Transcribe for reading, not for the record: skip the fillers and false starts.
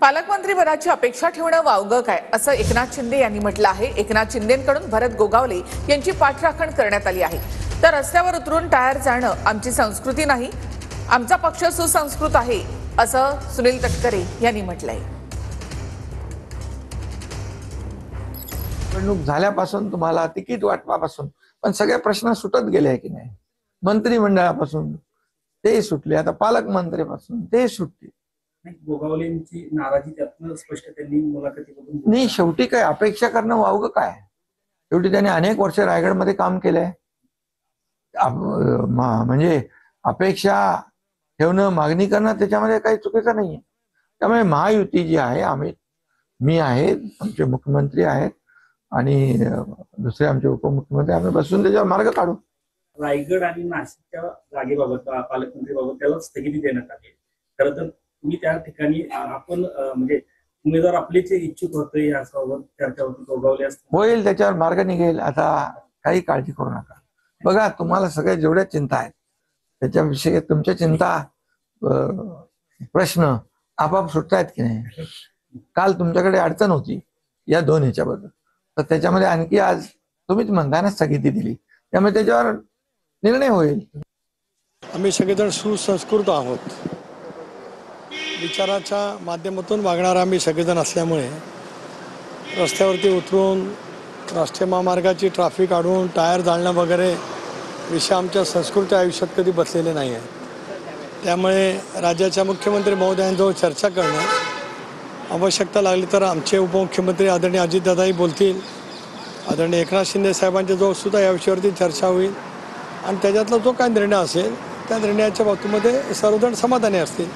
पालकमंत्रीपदाची अपेक्षा ठेवणं वावगं काय असं एकनाथ शिंदे यांनी म्हटलं आहे। एकनाथ शिंदेंकडून भरत गोगावले यांची पाठराखण करण्यात आली आहे। तर रस्त्यावर उतरून टायर जाणं आमची संस्कृती नाही, आमचा पक्ष सुसंस्कृत आहे असं सुनील तटकरे यांनी म्हटलंय। निवडणूक झाल्यापासून तुम्हाला तिकीट वाटपापासून पण सगळे प्रश्न सुटत गेले आहे की नाही। मंत्रिमंडळापासून ते सुटले, आता पालकमंत्रीपासून ते सुटले। गोगावलेंची नाराजी त्यातनं स्पष्ट त्यांनी मुलाखतीमधून नाही, शेवटी काय अपेक्षा करणं वावगं काय। शेवटी त्यांनी अनेक वर्ष रायगडमध्ये काम केलंय। म्हणजे अपेक्षा ठेवणं, मागणी करणं त्याच्यामध्ये काही चुकीचं नाहीये। त्यामुळे महायुती जी आहे, मी आहे, आमचे मुख्यमंत्री आहेत आणि दुसरे आमचे उपमुख्यमंत्री, आम्ही बसून त्याच्यावर मार्ग काढू। रायगड आणि नाशिकच्या जागेबाबत पालकमंत्रीबाबत त्याला स्थगिती देण्यात आली। खरं तर तुम्ही त्या ठिकाणी आपण म्हणजे उमेदवार आपलेच इच्छुक होते याबाबत चर्चा होती, गोगावले होईल, त्याच्यावर मार्ग निघेल। आता काही काळजी करू नका। बघा, तुम्हाला सगळ्या जेवढ्या चिंता आहेत त्याच्याविषयी तुमच्या चिंता प्रश्न आपाप सुटतायत की नाही। काल तुमच्याकडे अडचण होती या दोन ह्याच्याबद्दल, तर त्याच्यामध्ये आणखी आज तुम्हीच म्हणताय ना स्थगिती दिली, त्यामुळे त्याच्यावर निर्णय होईल। आम्ही सगळेजण सुसंस्कृत आहोत, विचाराच्या माध्यमातून वागणारा आम्ही सगळेजण असल्यामुळे रस्त्यावरती उतरून राष्ट्रीय महामार्गाची ट्रॅफिक अडवून टायर जाळणं वगैरे विषय आमच्या संस्कृती आयुष्यात कधी बसलेले नाही आहे। त्यामुळे राज्याच्या मुख्यमंत्री महोदयांजवळ चर्चा करणं, आवश्यकता लागली तर आमचे उपमुख्यमंत्री आदरणीय अजितदादाही बोलतील, आदरणीय एकनाथ शिंदे साहेबांच्याजवळ सुद्धा या विषयावरती चर्चा होईल आणि त्याच्यातला जो काय निर्णय असेल त्या निर्णयाच्या बाबतीमध्ये सर्वजण समाधानी असतील।